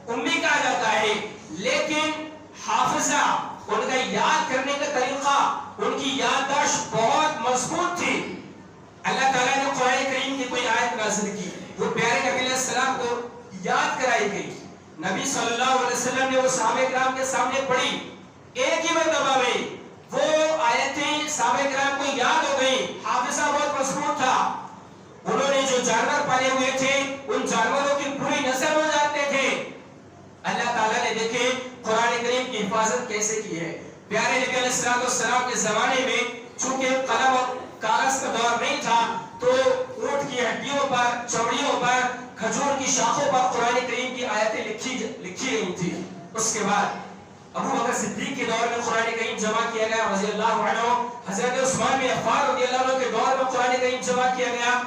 امی کہا جاتا ہے، لیکن حافظہ ان کا یاد کرنے کا طریقہ، ان کی یادداشت بہت مضبوط تھی۔ اللہ تعالیٰ نے قرآن کریم کی کوئی آیت نازل کی، وہ پیارے نبی علیہ السلام کو یاد کرائی گئی، نبی صلی اللہ علیہ وسلم نے وہ صحابہ کرام کے سامنے پڑھی، ایک ہی مرتبہ میں وہ آیتیں صحابہ کرام کو یاد ہو گئی، حافظہ بہت مضبوط تھا۔ انہوں نے جو جانور پالے ہوئے تھے ان جانوروں کی پوری نسل ہو جاتے تھے۔ اللہ تعالیٰ نے دیکھے قرآن کریم کی حفاظت کیسے کی ہے۔ پیارے نبی علیہ السلام کے زمانے میں چونکہ قلم اور کاغذ کا دور نہیں تھا تو اونٹ کی ہڈیوں پر، چمڑیوں پر، کھجور کی شاخوں پر قرآن کریم کی آیتیں لکھی گئی تھی۔ اس کے بعد ابو بکر صدیق کے دور میں قرآن کریم جمع کیا گیا رضی اللہ عنہ، حضرت عثمان بن عفان رضی اللہ عنہ کے دور میں قرآن کریم جمع کیا گیا۔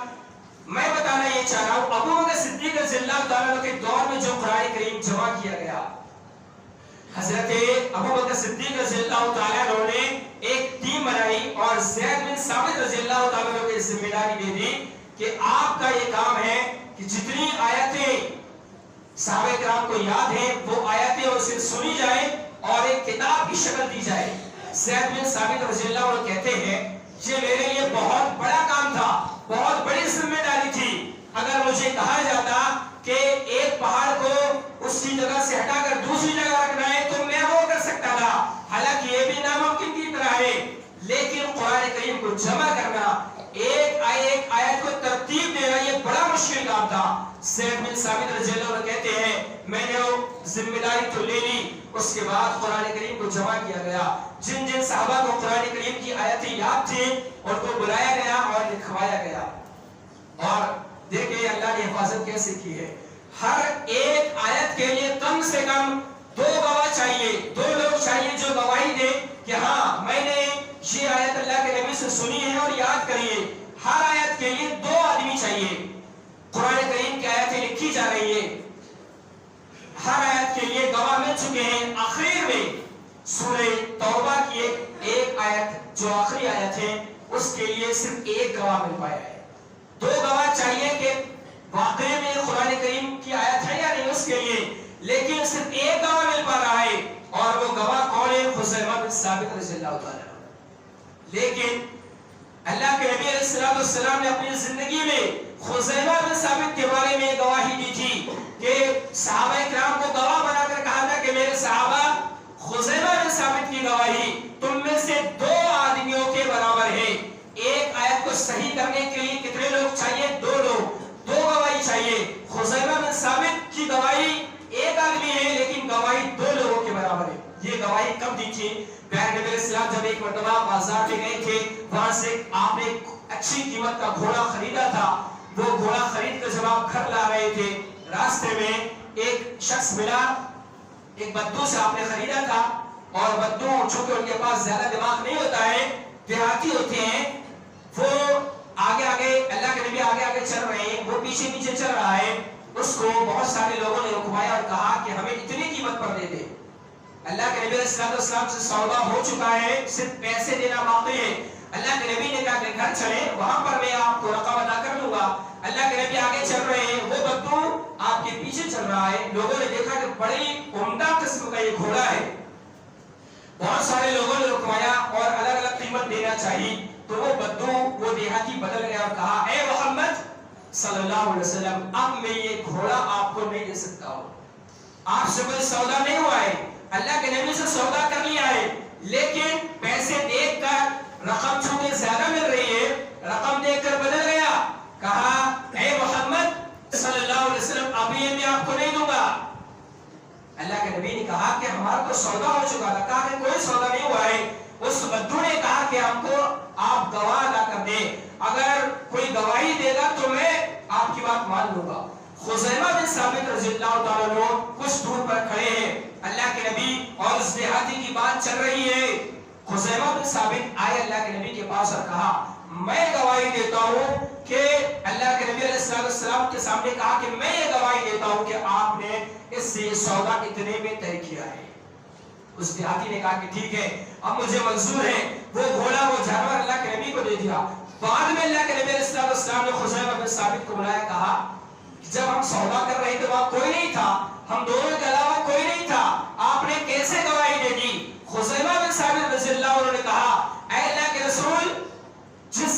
میں بتانا یہ چاہ رہا ہوں ابو بکر صدیق رضی اللہ تعالیٰ کے دور میں جو قرآن کریم جمع کیا گیا، حضرت ابو بکر صدیق رضی اللہ تعالیٰ نے ایک ٹیم بنائی اور زید بن ثابت رضی اللہ تعالیٰ کو ذمہ داری دے دی کہ آپ کا یہ کام ہے کہ جتنی آیتیں صحابہ کرام کو یاد ہیں وہ آیتیں اسے سنی جائیں اور ایک کتاب کی شکل دی جائے۔ زید بن ثابت رضی اللہ عنہ کہتے ہیں یہ میرے لیے بہت بڑا کام تھا، بہت بڑی ذمہ داری تھی۔ اگر مجھے کہا جاتا کہ ایک پہاڑ کو اس کی جگہ سے ہٹا کر دوسری جگہ رکھنا ہے تو میں وہ کر سکتا تھا، حالانکہ یہ بھی ناممکن کی طرح ہے، لیکن قرآن کریم کو جمع کرنا، ایک آیت کو ترتیب دینا یہ بڑا مشکل کام تھا۔ زید بن ثابت رضی اللہ عنہ کہتے ہیں میں نے وہ ذمہ داری تو لے لی۔ اس کے بعد قرآن کریم کو جمع کیا گیا، جن جن صحابہ کو قرآن کریم کی آیتیں یاد تھیں ان کو بلایا گیا اور لکھوایا گیا۔ اور دیکھیں اللہ نے حفاظت کیسے کی ہے، ہر ایک آیت کے لیے کم سے کم 2 گواہ چاہیے، 2 لوگ چاہیے جو گواہی دے کہ ہاں میں نے یہ آیت اللہ کے نبی سے سنی ہے اور یاد کری ہے۔ ہر آیت کے لیے 2 آدمی چاہیے۔ قرآن کریم کی آیتیں لکھی جا رہی ہے، ہر آیت کے لیے گواہ مل چکے ہیں۔ آخر میں سورہ توبہ کی ایک آیت جو آخری آیت ہے اس کے لیے صرف 1 گواہ مل پایا ہے۔ 2 گواہ چاہیے کہ واقعی میں قرآن کریم کی آیت ہے یا نہیں اس کے لیے، لیکن صرف 1 گواہ مل پا رہا ہے اور وہ گواہ کون ہے؟ خزیمہ بن ثابت رضی اللہ تعالیٰ۔ لیکن اللہ کے نبی علیہ السلام نے اپنی زندگی میں خزیمہ بن ثابت کے بارے میں گواہی دی تھی کہ صحابہ کرام کو گواہ بنا کر کہا تھا کہ میرے صحابہ خزیمہ بن ثابت کی گواہی تم میں سے 2 آدمیوں کے برابر ہے۔ ایک آیت کو صحیح کرنے کے لیے کتنے لوگ چاہیے؟ 2 لوگ، 2 گواہی چاہیے۔ خزیمہ بن ثابت کی گواہی 1 آدمی ہے لیکن گواہی 2 لوگوں کے برابر ہے۔ یہ گواہی کب دی تھی؟ پیارے نبی علیہ السلام جب ایک مرتبہ بازار میں گئے تھے، وہاں سے آپ نے اچھی قیمت کا گھوڑا خریدا تھا، وہ گھوڑا خرید کر جب آپ گھر لا رہے تھے راستے میں ایک شخص ملا، ایک بدو سے آپ نے خریدا تھا، اور بدو چونکہ ان کے پاس زیادہ دماغ نہیں ہوتا ہے، دیہاتی ہوتے ہیں، وہ آگے اللہ کے نبی آگے چل رہے ہیں، وہ پیچھے چل رہا ہے، اس کو بہت سارے لوگوں نے رکوایا اور کہا کہ ہمیں اتنی قیمت پر دے دے۔ اللہ کے نبی علیہ السلام سے سودا ہو چکا ہے، صرف پیسے دینا باقی ہے۔ اللہ کے نبی نے کہا کہ گھر چلیں، وہاں پر میں آپ کو رقم ادا کر لوں گا۔ اللہ کے نبی آگے چل رہے ہیں، وہ بدو آپ کے پیچھے چل رہا ہے۔ لوگوں نے دیکھا کہ بڑی عمدہ قسم کا یہ گھوڑا ہے، بہت سارے لوگوں نے رکوایا اور الگ الگ قیمت دینا چاہیے، تو وہ بدو، وہ دیہاتی بدل گیا اور کہا اے محمد صلی اللہ علیہ وسلم، اب میں یہ گھوڑا آپ کو نہیں دے سکتا ہوں، آپ سے کوئی سودا نہیں ہوا ہے، اللہ کے نبی سے سودا کر لیا ہے، لیکن پیسے دیکھ کر رقم چونکہ زیادہ مل رہی ہے، رقم دیکھ کر بدل گیا، کہا اے محمد صلی اللہ علیہ وسلم اب یہ میں آپ کو نہیں دوں گا۔ اللہ کے نبی نے کہا کہ ہمارا تو سودا ہو چکا تھا، کہا کہ کوئی سودا نہیں ہوا ہے۔ اس بدو نے کہا کہ ہم کو آپ گواہ لا کر دیں، اگر کوئی گواہی دے گا تو میں آپ کی بات مان لوں گا۔ خزیمہ بن ثابت رضی اللہ تعالیٰ عنہ کچھ دور پر کھڑے ہیں، اللہ کے نبی اور اس دیہاتی کی بات چل رہی ہے۔ خزیمہ بن ثابت آئے اللہ کے نبی کے پاس اور کہا میں گواہی دیتا ہوں کہ اللہ کے نبی علیہ السلام کے سامنے کہا کہ میں یہ گواہی دیتا ہوں کہ آپ نے اس سے سودا اتنے میں طے کیا ہے۔ اس دیہاتی نے کہا کہ ٹھیک ہے، اب مجھے منظور ہے۔ وہ گھوڑا، وہ جانور اللہ کے نبی کو دے دیا۔ بعد میں اللہ کے نبی علیہ السلام نے خزیمہ بن ثابت کو بلایا، کہا کہ جب ہم سودا کر رہے تھے وہاں کوئی نہیں تھا، ہم دونوں کے